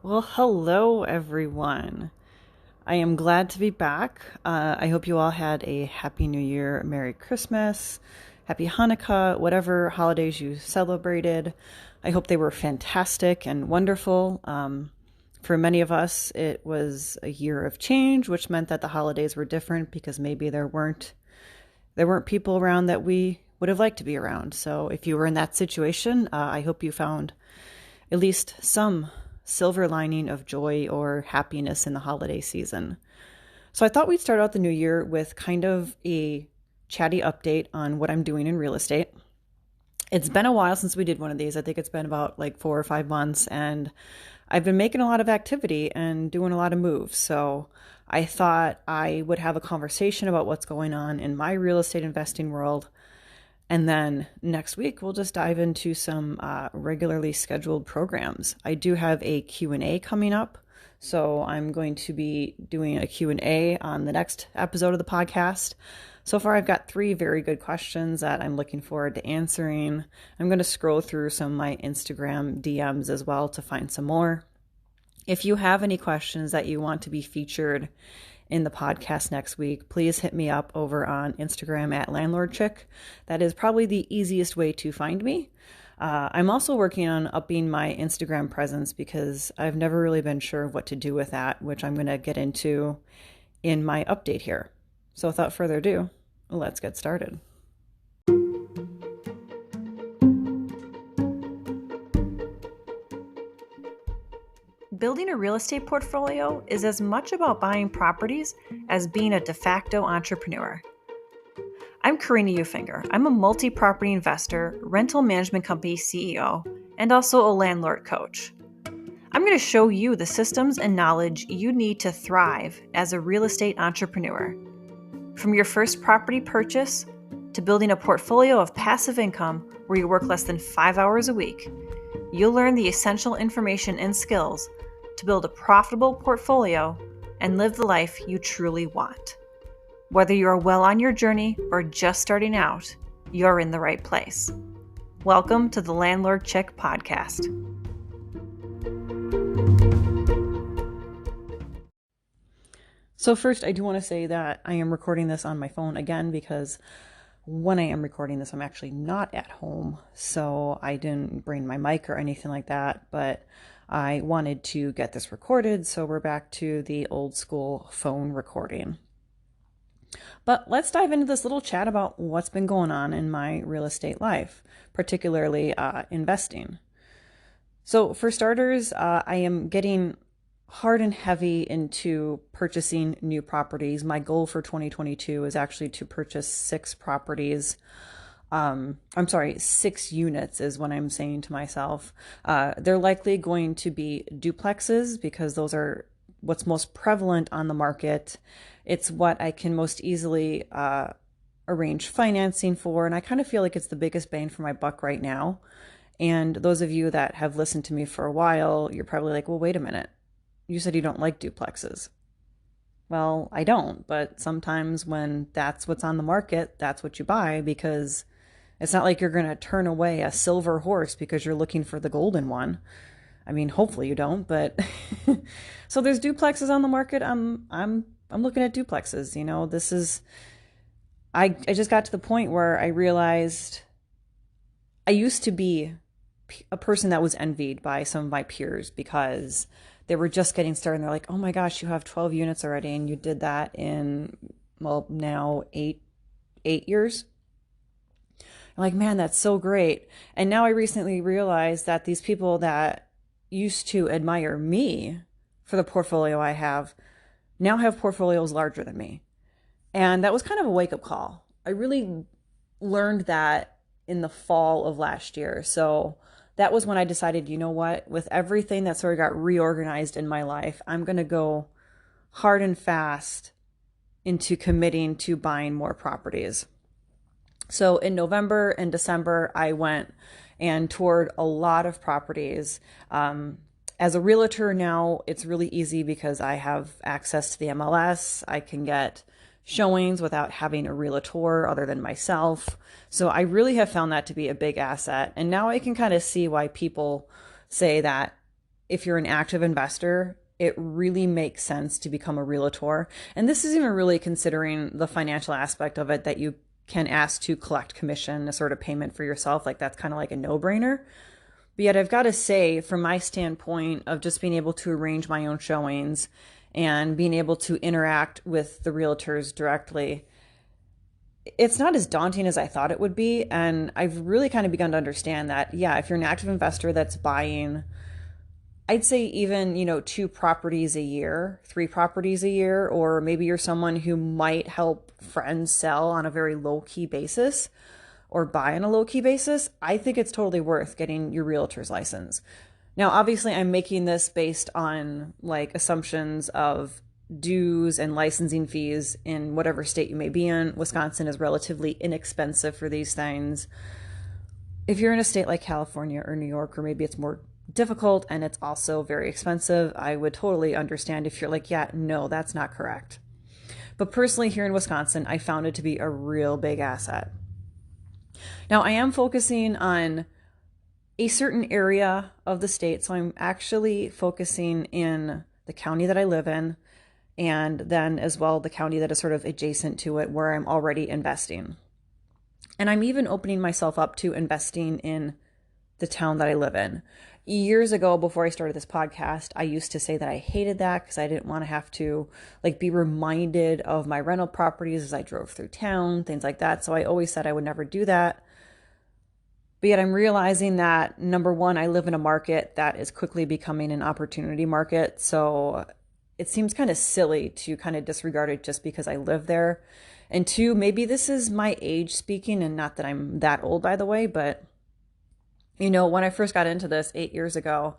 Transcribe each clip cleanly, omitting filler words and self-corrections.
Well, hello everyone. I am glad to be back. I hope you all had a Happy New Year, Merry Christmas, Happy Hanukkah, whatever holidays you celebrated. I hope they were fantastic and wonderful. For many of us, it was a year of change, which meant that the holidays were different because maybe there weren't people around that we would have liked to be around. So if you were in that situation, I hope you found at least some silver lining of joy or happiness in the holiday season. So I thought we'd start out the new year with kind of a chatty update on what I'm doing in real estate. It's been a while since we did one of these. I think it's been about like 4 or 5 months, and I've been making a lot of activity and doing a lot of moves. So I thought I would have a conversation about what's going on in my real estate investing world. And then next week, we'll just dive into some regularly scheduled programs. I do have a Q&A coming up. So I'm going to be doing a Q&A on the next episode of the podcast. So far, I've got 3 very good questions that I'm looking forward to answering. I'm going to scroll through some of my Instagram DMs as well to find some more. If you have any questions that you want to be featured in the podcast next week, please hit me up over on Instagram at landlordchick. That is probably the easiest way to find me. I'm also working on upping my Instagram presence because I've never really been sure of what to do with that, which I'm going to get into in my update here. So without further ado, let's get started. Building a real estate portfolio is as much about buying properties as being a de facto entrepreneur. I'm Karina Ufinger. I'm a multi-property investor, rental management company CEO, and also a landlord coach. I'm going to show you the systems and knowledge you need to thrive as a real estate entrepreneur. From your first property purchase to building a portfolio of passive income where you work less than 5 hours a week, you'll learn the essential information and skills to build a profitable portfolio and live the life you truly want. Whether you are well on your journey or just starting out, you're in the right place. Welcome to the Landlord Chick podcast. So first, I do want to say that I am recording this on my phone again because when I am recording this, I'm actually not at home. So I didn't bring my mic or anything like that, but I wanted to get this recorded, so we're back to the old school phone recording. But let's dive into this little chat about what's been going on in my real estate life, particularly investing. So for starters, I am getting hard and heavy into purchasing new properties. My goal for 2022 is actually to purchase 6 properties. 6 units is what I'm saying to myself. They're likely going to be duplexes because those are what's most prevalent on the market. It's what I can most easily arrange financing for, and I kind of feel like it's the biggest bang for my buck right now. And those of you that have listened to me for a while, you're probably like, well, wait a minute. You said you don't like duplexes. Well, I don't, but sometimes when that's what's on the market, that's what you buy because it's not like you're going to turn away a silver horse because you're looking for the golden one. I mean, hopefully you don't, but so there's duplexes on the market. I'm looking at duplexes. You know, this is I just got to the point where I realized I used to be a person that was envied by some of my peers because they were just getting started and they're like, "Oh my gosh, you have 12 units already and you did that in now 8 years." I'm like, man, that's so great. And now I recently realized that these people that used to admire me for the portfolio I have now have portfolios larger than me. And that was kind of a wake-up call. I really learned that in the fall of last year. So that was when I decided, you know what, with everything that sort of got reorganized in my life, I'm going to go hard and fast into committing to buying more properties. So in November and December, I went and toured a lot of properties. As a realtor now, it's really easy because I have access to the MLS. I can get showings without having a realtor other than myself. So I really have found that to be a big asset. And now I can kind of see why people say that if you're an active investor, it really makes sense to become a realtor. And this is even really considering the financial aspect of it, that you can ask to collect commission, a sort of payment for yourself. Like that's kind of like a no-brainer. But yet I've got to say, from my standpoint of just being able to arrange my own showings and being able to interact with the realtors directly, it's not as daunting as I thought it would be. And I've really kind of begun to understand that, yeah, if you're an active investor that's buying, I'd say even, 2 properties a year, 3 properties a year, or maybe you're someone who might help friends sell on a very low key basis or buy on a low key basis, I think it's totally worth getting your realtor's license. Now, obviously, I'm making this based on like assumptions of dues and licensing fees in whatever state you may be in. Wisconsin is relatively inexpensive for these things. If you're in a state like California or New York, or maybe it's more difficult and it's also very expensive, I would totally understand if you're like, yeah, no, that's not correct. But personally, here in Wisconsin, I found it to be a real big asset. Now, I am focusing on a certain area of the state. So I'm actually focusing in the county that I live in, and then as well the county that is sort of adjacent to it where I'm already investing. And I'm even opening myself up to investing in the town that I live in. Years ago, before I started this podcast, I used to say that I hated that because I didn't want to have to like be reminded of my rental properties as I drove through town, things like that. So I always said I would never do that. But yet I'm realizing that, number one, I live in a market that is quickly becoming an opportunity market. So it seems kind of silly to kind of disregard it just because I live there. And two, maybe this is my age speaking, and not that I'm that old, by the way, but when I first got into this 8 years ago,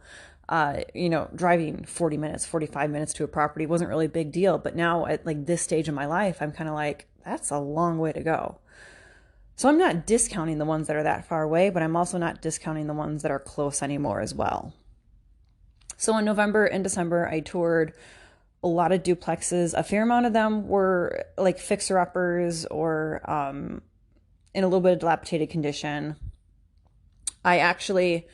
driving 40 minutes, 45 minutes to a property wasn't really a big deal. But now at like this stage of my life, I'm kind of like, that's a long way to go. So I'm not discounting the ones that are that far away, but I'm also not discounting the ones that are close anymore as well. So in November and December, I toured a lot of duplexes. A fair amount of them were like fixer-uppers or in a little bit of dilapidated condition. I actually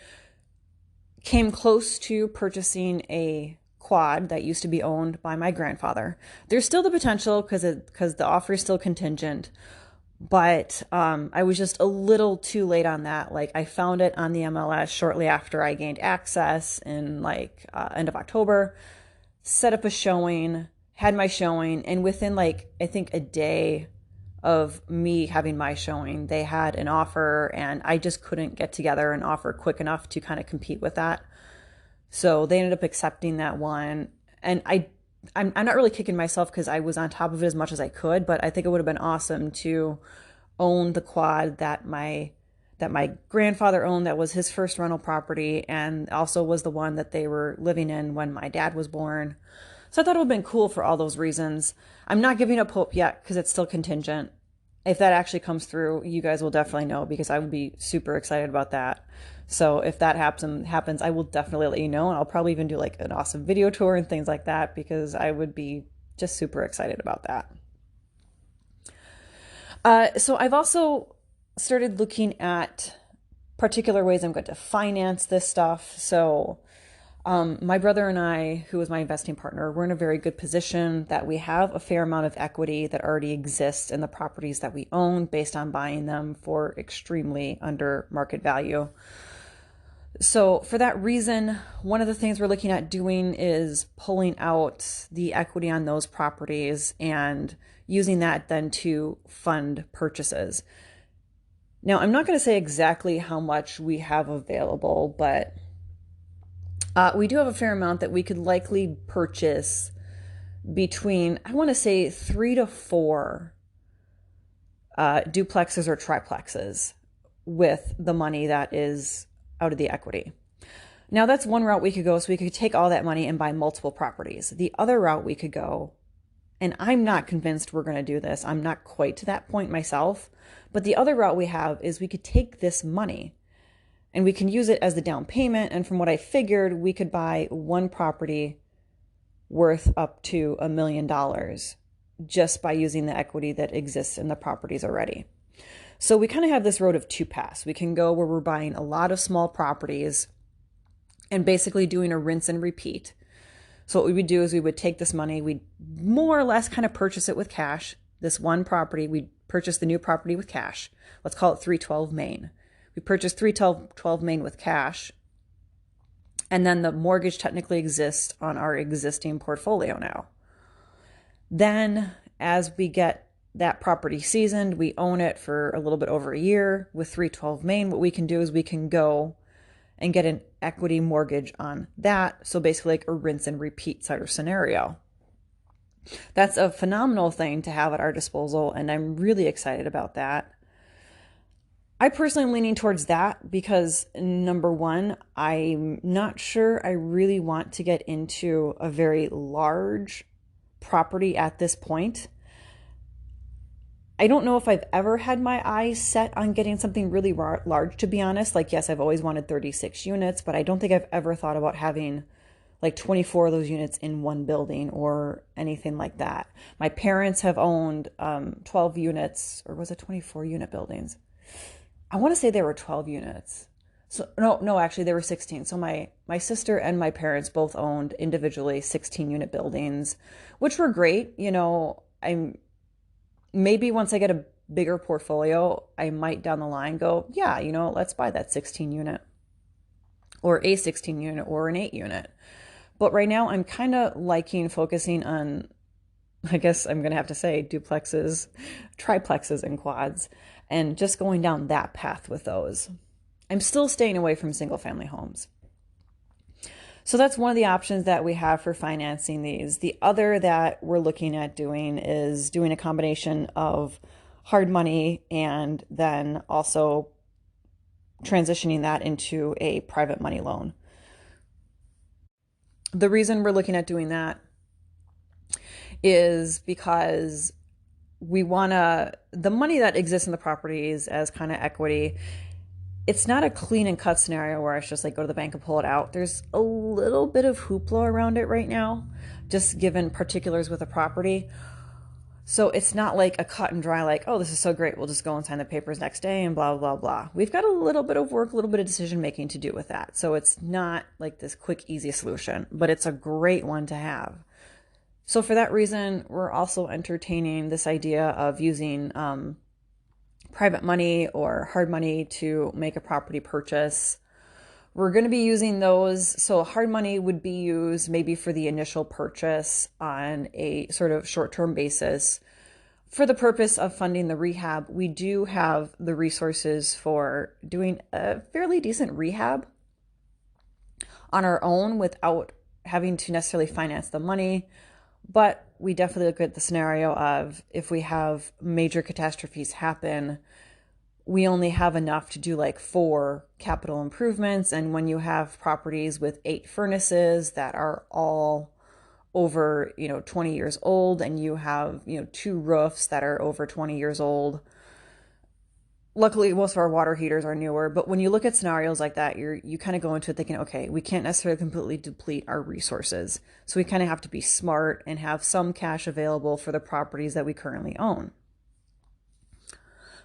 came close to purchasing a quad that used to be owned by my grandfather. There's still the potential because the offer is still contingent, but I was just a little too late on that. Like I found it on the MLS shortly after I gained access in like end of October, set up a showing, had my showing, and within like, I think a day of me having my showing, they had an offer, and I just couldn't get together an offer quick enough to kind of compete with that. So they ended up accepting that one. And I'm not really kicking myself because I was on top of it as much as I could, but I think it would have been awesome to own the quad that my grandfather owned, that was his first rental property, and also was the one that they were living in when my dad was born. So I thought it would have been cool for all those reasons. I'm not giving up hope yet because it's still contingent. If that actually comes through, you guys will definitely know, because I would be super excited about that. So if that happens, I will definitely let you know. And I'll probably even do like an awesome video tour and things like that, because I would be just super excited about that. So I've also started looking at particular ways I'm going to finance this stuff. So my brother and I, who is my investing partner, we're in a very good position that we have a fair amount of equity that already exists in the properties that we own based on buying them for extremely under market value. So for that reason, one of the things we're looking at doing is pulling out the equity on those properties and using that then to fund purchases. Now, I'm not going to say exactly how much we have available, but we do have a fair amount that we could likely purchase between, I want to say, 3 to 4 duplexes or triplexes with the money that is out of the equity. Now, that's one route we could go. So we could take all that money and buy multiple properties. The other route we could go, and I'm not convinced we're going to do this, I'm not quite to that point myself, but the other route we have is we could take this money and we can use it as the down payment. And from what I figured, we could buy one property worth up to $1 million just by using the equity that exists in the properties already. So we kind of have this road of two paths. We can go where we're buying a lot of small properties and basically doing a rinse and repeat. So what we would do is we would take this money, we'd more or less kind of purchase it with cash. This one property, we'd purchase the new property with cash. Let's call it 312 Main. We purchased 312 Main with cash, and then the mortgage technically exists on our existing portfolio now. Then as we get that property seasoned, we own it for a little bit over a year with 312 Main. What we can do is we can go and get an equity mortgage on that. So basically like a rinse and repeat sort of scenario. That's a phenomenal thing to have at our disposal, and I'm really excited about that. I personally am leaning towards that because, number one, I'm not sure I really want to get into a very large property at this point. I don't know if I've ever had my eyes set on getting something really large, to be honest. Like, yes, I've always wanted 36 units, but I don't think I've ever thought about having like 24 of those units in one building or anything like that. My parents have owned 12 units, or was it 24 unit buildings? I want to say there were 12 units. So no, actually there were 16. So my sister and my parents both owned individually 16 unit buildings, which were great. You know, maybe once I get a bigger portfolio, I might down the line go, yeah, you know, let's buy that 16 unit or a 16 unit or an 8 unit. But right now I'm kind of liking focusing on, I guess I'm going to have to say, duplexes, triplexes, and quads, and just going down that path with those. I'm still staying away from single family homes. So that's one of the options that we have for financing these. The other that we're looking at doing is doing a combination of hard money and then also transitioning that into a private money loan. The reason we're looking at doing that is because we want the money that exists in the properties as kind of equity, it's not a clean and cut scenario where I just like go to the bank and pull it out. There's a little bit of hoopla around it right now, just given particulars with a property. So it's not like a cut and dry, like, oh, this is so great, we'll just go and sign the papers next day and blah, blah, blah. We've got a little bit of work, a little bit of decision making to do with that. So it's not like this quick, easy solution, but it's a great one to have. So for that reason, we're also entertaining this idea of using private money or hard money to make a property purchase. We're going to be using those. So hard money would be used maybe for the initial purchase on a sort of short-term basis. For the purpose of funding the rehab, we do have the resources for doing a fairly decent rehab on our own without having to necessarily finance the money. But we definitely look at the scenario of if we have major catastrophes happen, we only have enough to do like 4 capital improvements. And when you have properties with 8 furnaces that are all over, 20 years old, and you have, 2 roofs that are over 20 years old, luckily most of our water heaters are newer. But when you look at scenarios like that, you kind of go into it thinking, okay, we can't necessarily completely deplete our resources. So we kind of have to be smart and have some cash available for the properties that we currently own.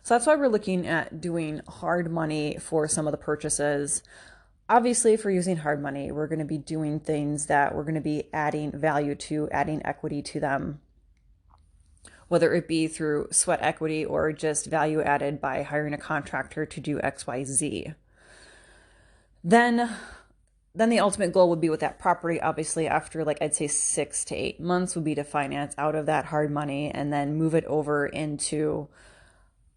So that's why we're looking at doing hard money for some of the purchases. Obviously, if we're using hard money, we're going to be doing things that we're going to be adding value to, adding equity to them, whether it be through sweat equity or just value added by hiring a contractor to do XYZ. Then the ultimate goal would be with that property, obviously, after I'd say 6 to 8 months would be to finance out of that hard money and then move it over into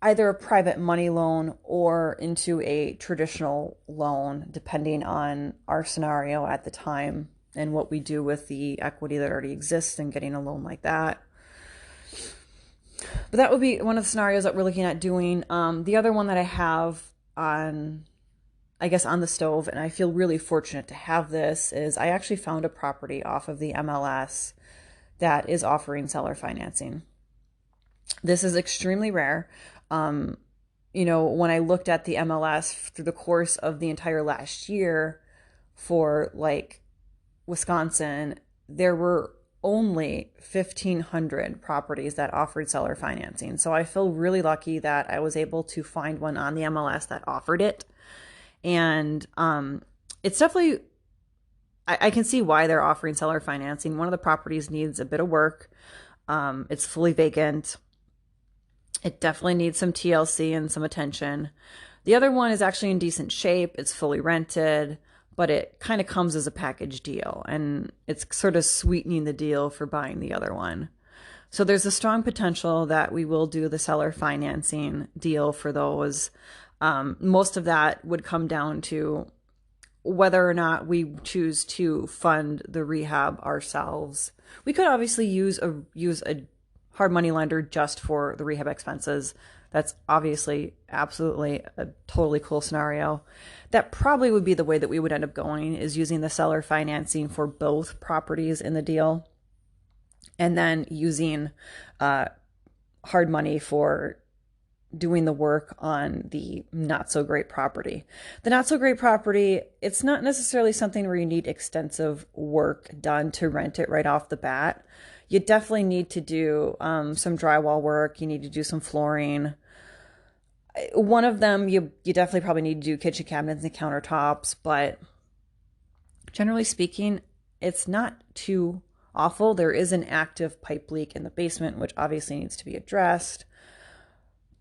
either a private money loan or into a traditional loan, depending on our scenario at the time and what we do with the equity that already exists and getting a loan like that. But that would be one of the scenarios that we're looking at doing. The other one that I have on the stove, and I feel really fortunate to have this, is I actually found a property off of the MLS that is offering seller financing. This is extremely rare. When I looked at the MLS through the course of the entire last year for Wisconsin, there were only 1,500 properties that offered seller financing. So I feel really lucky that I was able to find one on the MLS that offered it. And it's definitely I can see why they're offering seller financing. One of the properties needs a bit of work. It's fully vacant. It definitely needs some TLC and some attention. The other one is actually in decent shape. It's fully rented, but it kind of comes as a package deal, and it's sort of sweetening the deal for buying the other one. So there's a strong potential that we will do the seller financing deal for those. Most of that would come down to whether or not we choose to fund the rehab ourselves. We could obviously use a hard money lender just for the rehab expenses. That's obviously absolutely a totally cool scenario. That probably would be the way that we would end up going, is using the seller financing for both properties in the deal, and then using hard money for doing the work on the not so great property. The not so great property, it's not necessarily something where you need extensive work done to rent it right off the bat. You definitely need to do some drywall work. You need to do some flooring. One of them, you definitely probably need to do kitchen cabinets and countertops, but generally speaking, it's not too awful. There is an active pipe leak in the basement, which obviously needs to be addressed.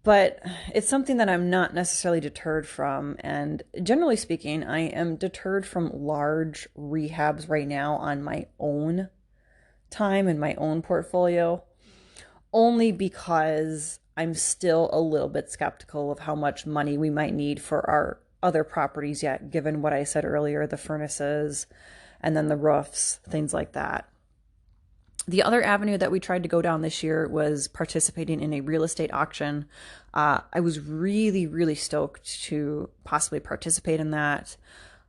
But it's something that I'm not necessarily deterred from. And generally speaking, I am deterred from large rehabs right now on my own time and my own portfolio, only because I'm still a little bit skeptical of how much money we might need for our other properties yet, given what I said earlier, the furnaces and then the roofs, things like that. The other avenue that we tried to go down this year was participating in a real estate auction. I was really, really stoked to possibly participate in that.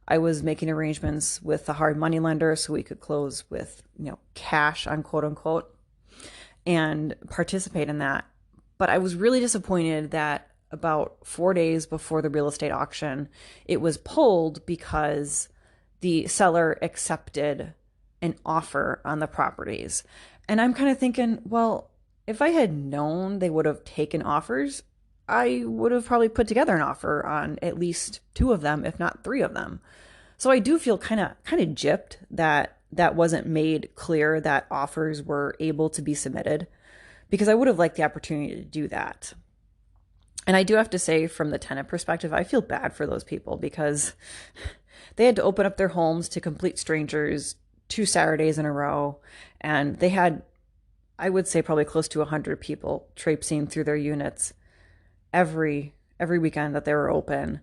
I was making arrangements with the hard money lender so we could close with, cash on quote unquote, and participate in that. But I was really disappointed that about 4 days before the real estate auction, it was pulled because the seller accepted an offer on the properties. And I'm kind of thinking, well, if I had known they would have taken offers, I would have probably put together an offer on at least 2 of them, if not 3 of them. So I do feel kind of gypped that that wasn't made clear that offers were able to be submitted, because I would have liked the opportunity to do that. And I do have to say, from the tenant perspective, I feel bad for those people, because they had to open up their homes to complete strangers 2 Saturdays in a row, and they had, I would say, probably close to 100 people traipsing through their units every weekend that they were open.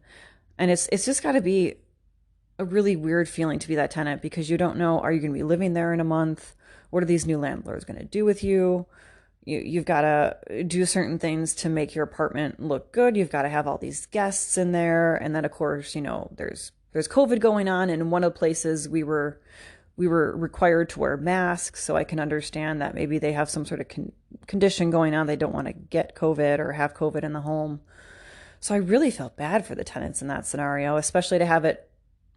And it's just got to be a really weird feeling to be that tenant, because you don't know, are you going to be living there in a month? What are these new landlords going to do with you? You've got to do certain things to make your apartment look good. You've got to have all these guests in there, and then of course, there's COVID going on, and in one of the places we were required to wear masks. So I can understand that maybe they have some sort of condition going on. They don't want to get COVID or have COVID in the home. So I really felt bad for the tenants in that scenario, especially to have it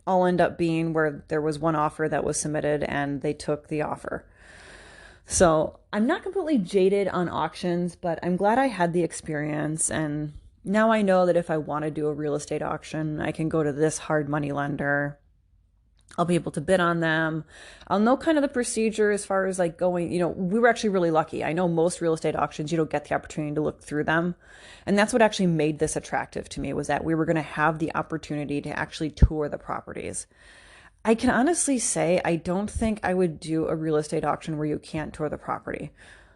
all end up being where there was one offer that was submitted and they took the offer. So I'm not completely jaded on auctions, but I'm glad I had the experience. And now I know that if I want to do a real estate auction, I can go to this hard money lender. I'll be able to bid on them. I'll know kind of the procedure as far as like going, we were actually really lucky. I know most real estate auctions, you don't get the opportunity to look through them. And that's what actually made this attractive to me, was that we were going to have the opportunity to actually tour the properties. I can honestly say, I don't think I would do a real estate auction where you can't tour the property.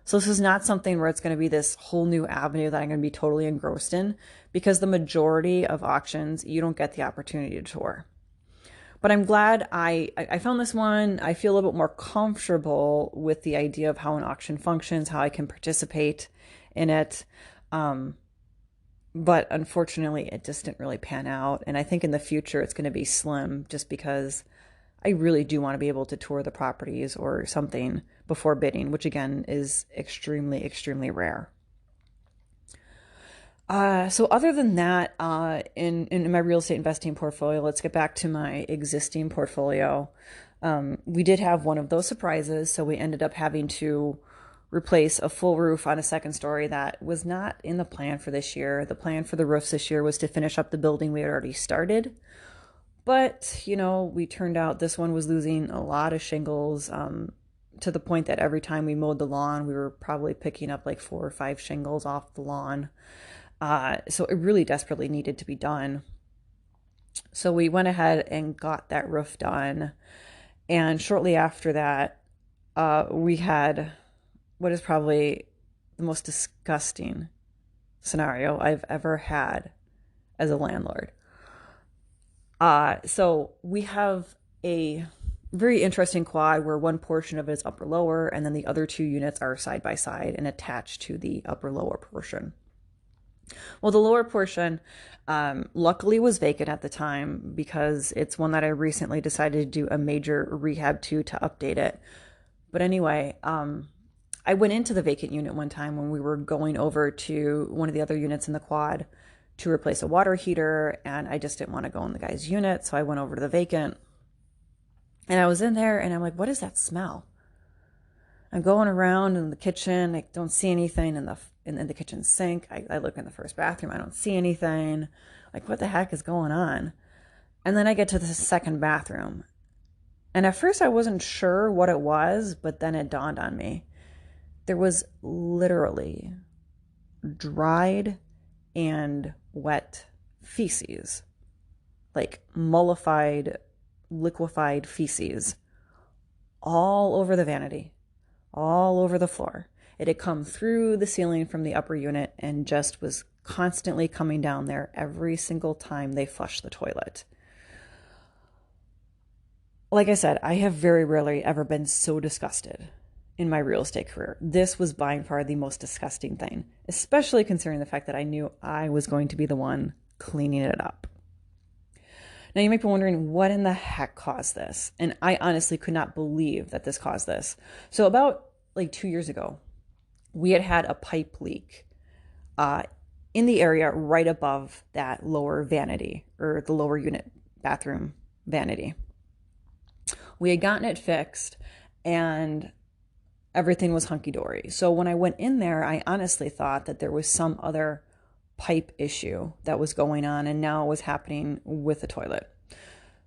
So this is not something where it's going to be this whole new avenue that I'm going to be totally engrossed in, because the majority of auctions, you don't get the opportunity to tour. But I'm glad I found this one. I feel a little bit more comfortable with the idea of how an auction functions, how I can participate in it. But unfortunately, it just didn't really pan out. And I think in the future, it's going to be slim, just because I really do want to be able to tour the properties or something before bidding, which again is extremely, extremely rare. So other than that, in my real estate investing portfolio, let's get back to my existing portfolio. We did have one of those surprises. So we ended up having to replace a full roof on a second story that was not in the plan for this year. The plan for the roofs this year was to finish up the building we had already started. But, we turned out this one was losing a lot of shingles, to the point that every time we mowed the lawn, we were probably picking up like 4 or 5 shingles off the lawn. So it really desperately needed to be done. So we went ahead and got that roof done. And shortly after that, we had what is probably the most disgusting scenario I've ever had as a landlord. So we have a very interesting quad where one portion of it is upper lower, and then the other 2 units are side by side and attached to the upper lower portion. Well, the lower portion, luckily was vacant at the time because it's one that I recently decided to do a major rehab to update it. But anyway, I went into the vacant unit one time when we were going over to one of the other units in the quad to replace a water heater, and I just didn't want to go in the guy's unit, so I went over to the vacant. And I was in there, and I'm like, what is that smell? I'm going around in the kitchen. I don't see anything in the kitchen sink. I look in the first bathroom. I don't see anything. Like, what the heck is going on? And then I get to the second bathroom. And at first I wasn't sure what it was, but then it dawned on me. There was literally dried and wet feces, like mollified, liquefied feces, all over the vanity, all over the floor. It had come through the ceiling from the upper unit and just was constantly coming down there every single time they flushed the toilet. Like I said, I have very rarely ever been so disgusted in my real estate career. This was by far the most disgusting thing, especially considering the fact that I knew I was going to be the one cleaning it up. Now you might be wondering what in the heck caused this. And I honestly could not believe that this caused this. So about like 2 years ago, we had a pipe leak in the area right above that lower vanity, or the lower unit bathroom vanity. We had gotten it fixed and everything was hunky-dory. So when I went in there, I honestly thought that there was some other pipe issue that was going on, and now it was happening with the toilet.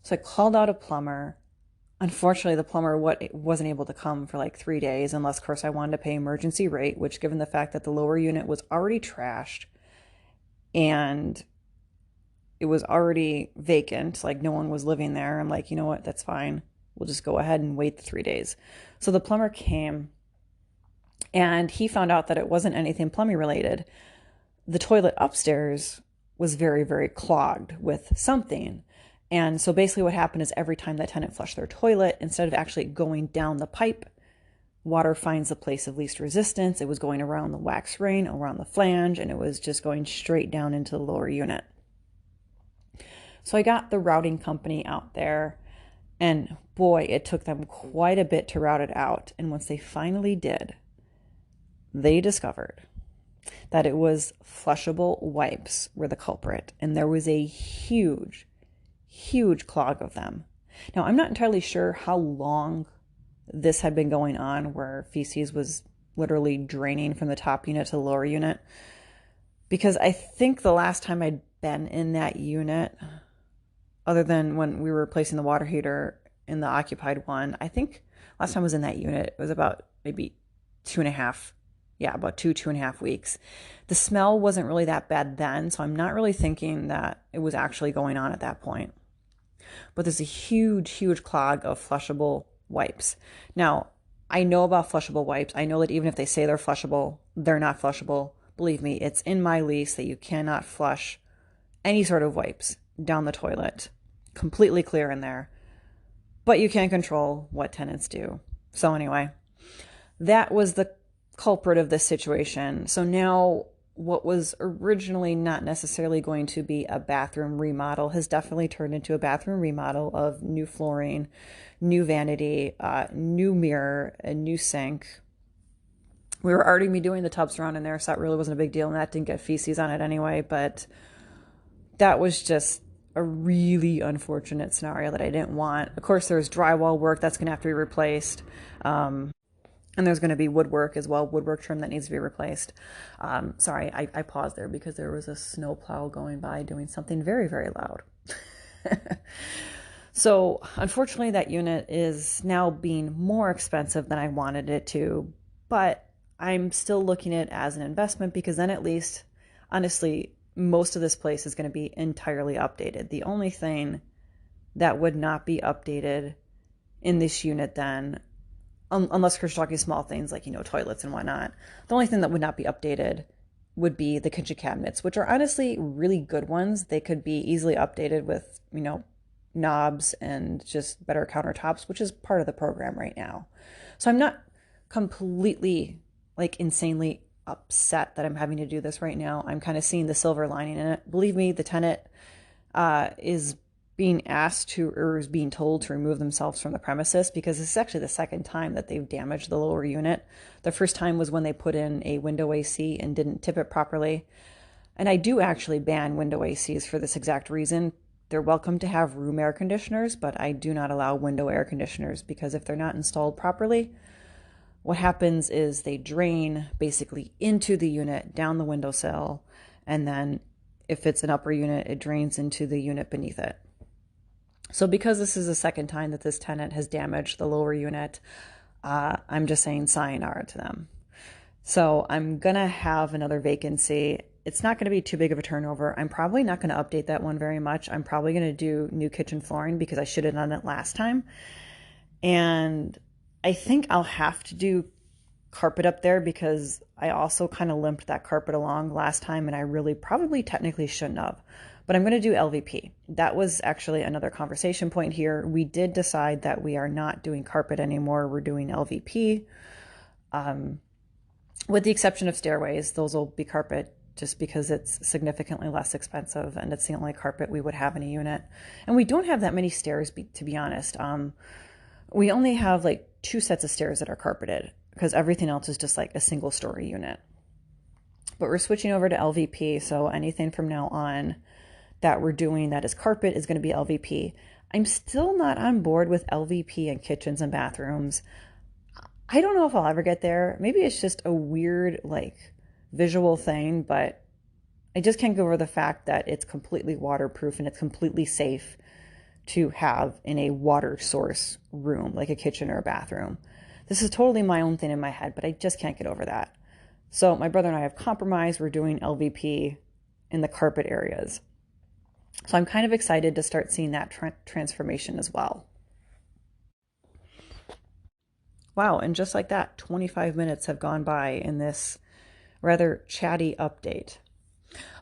So I called out a plumber. Unfortunately, the plumber wasn't able to come for like 3 days, unless, of course, I wanted to pay emergency rate, which, given the fact that the lower unit was already trashed and it was already vacant, like no one was living there, I'm like, you know what, that's fine. We'll just go ahead and wait the 3 days. So the plumber came and he found out that it wasn't anything plumbing related. The toilet upstairs was very, very clogged with something. And so basically what happened is every time that tenant flushed their toilet, instead of actually going down the pipe, water finds the place of least resistance. It was going around the wax ring, around the flange, and it was just going straight down into the lower unit. So I got the routing company out there, and boy, it took them quite a bit to route it out. And once they finally did, they discovered that it was flushable wipes were the culprit, and there was a huge clog of them. Now, I'm not entirely sure how long this had been going on, where feces was literally draining from the top unit to the lower unit, because I think the last time I'd been in that unit, other than when we were replacing the water heater in the occupied one, I think last time I was in that unit, it was about maybe 2.5, about 2.5 weeks. The smell wasn't really that bad then, so I'm not really thinking that it was actually going on at that point. But there's a huge clog of flushable wipes. Now, I know about flushable wipes. I know that even if they say they're flushable, they're not flushable. Believe me, it's in my lease that you cannot flush any sort of wipes down the toilet. Completely clear in there. But you can't control what tenants do. So anyway, that was the culprit of this situation. So now what was originally not necessarily going to be a bathroom remodel has definitely turned into a bathroom remodel of new flooring, new vanity, new mirror, a new sink. We were already doing the tub surround in there, so that really wasn't a big deal, and that didn't get feces on it anyway, but that was just a really unfortunate scenario that I didn't want. Of course, there's drywall work that's going to have to be replaced. And there's going to be woodwork as well, woodwork trim that needs to be replaced. Sorry, I paused there because there was a snowplow going by doing something very, very loud. So unfortunately, that unit is now being more expensive than I wanted it to, but I'm still looking at it as an investment because then at least, honestly, most of this place is going to be entirely updated. The only thing that would not be updated in this unit then, unless we're talking small things like, toilets and whatnot, the only thing that would not be updated would be the kitchen cabinets, which are honestly really good ones. They could be easily updated with, knobs and just better countertops, which is part of the program right now. So I'm not completely like insanely upset that I'm having to do this right now. I'm kind of seeing the silver lining in it. Believe me, the tenant is being asked to, or is being told to remove themselves from the premises because this is actually the second time that they've damaged the lower unit. The first time was when they put in a window AC and didn't tip it properly. And I do actually ban window ACs for this exact reason. They're welcome to have room air conditioners, but I do not allow window air conditioners because if they're not installed properly, what happens is they drain basically into the unit, down the windowsill, and then if it's an upper unit, it drains into the unit beneath it. So because this is the second time that this tenant has damaged the lower unit, I'm just saying sayonara to them. So I'm going to have another vacancy. It's not going to be too big of a turnover. I'm probably not going to update that one very much. I'm probably going to do new kitchen flooring because I should have done it last time. And I think I'll have to do carpet up there because I also kind of limped that carpet along last time and I really probably technically shouldn't have. But I'm going to do LVP. That was actually another conversation point here. We did decide that we are not doing carpet anymore. We're doing LVP. With the exception of stairways, those will be carpet just because it's significantly less expensive and it's the only carpet we would have in a unit. And we don't have that many stairs, to be honest. We only have like 2 sets of stairs that are carpeted because everything else is just like a single story unit. But we're switching over to LVP, so anything from now on that we're doing that is carpet is going to be LVP. I'm still not on board with LVP in kitchens and bathrooms. I don't know if I'll ever get there. Maybe it's just a weird like visual thing, but I just can't go over the fact that it's completely waterproof and it's completely safe to have in a water source room, like a kitchen or a bathroom. This is totally my own thing in my head, but I just can't get over that. So my brother and I have compromised. We're doing LVP in the carpet areas. So I'm kind of excited to start seeing that transformation as well. Wow, and just like that, 25 minutes have gone by in this rather chatty update.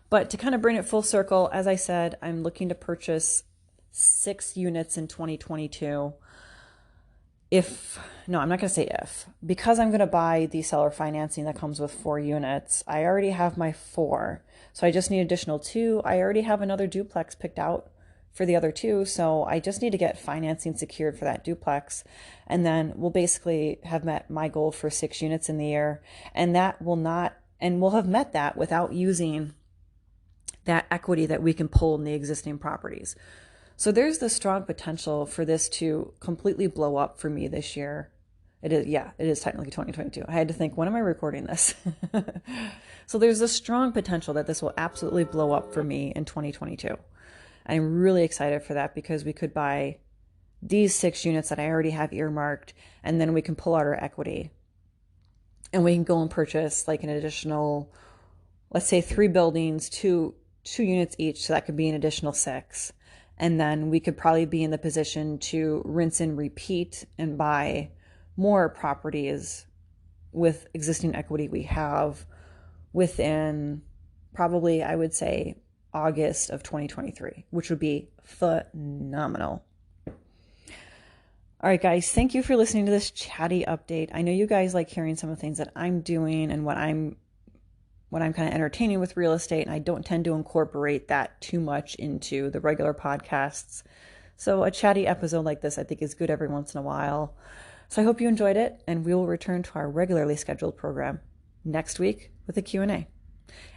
But to kind of bring it full circle, as I said, I'm looking to purchase 6 units in 2022. I'm not going to say if, because I'm going to buy the seller financing that comes with 4 units. I already have my 4, so I just need additional 2. I already have another duplex picked out for the other 2, so I just need to get financing secured for that duplex, and then we'll basically have met my goal for 6 units in the year, and we'll have met that without using that equity that we can pull in the existing properties. So there's the strong potential for this to completely blow up for me this year. It is technically 2022. I had to think, when am I recording this? So there's a strong potential that this will absolutely blow up for me in 2022. I'm really excited for that because we could buy these 6 units that I already have earmarked, and then we can pull out our equity. And we can go and purchase like an additional, let's say 3 buildings, two units each, so that could be an additional 6. And then we could probably be in the position to rinse and repeat and buy more properties with existing equity we have within probably, I would say, August of 2023, which would be phenomenal. All right, guys, thank you for listening to this chatty update. I know you guys like hearing some of the things that I'm doing and what I'm kind of entertaining with real estate, and I don't tend to incorporate that too much into the regular podcasts. So a chatty episode like this, I think, is good every once in a while. So I hope you enjoyed it, and we will return to our regularly scheduled program next week with a Q&A.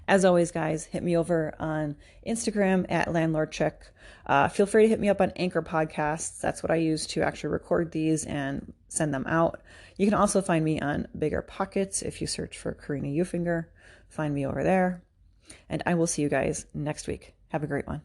As always, guys, hit me over on Instagram at LandlordChick. Feel free to hit me up on Anchor Podcasts. That's what I use to actually record these and send them out. You can also find me on Bigger Pockets if you search for Karina Ufinger. Find me over there. And I will see you guys next week. Have a great one.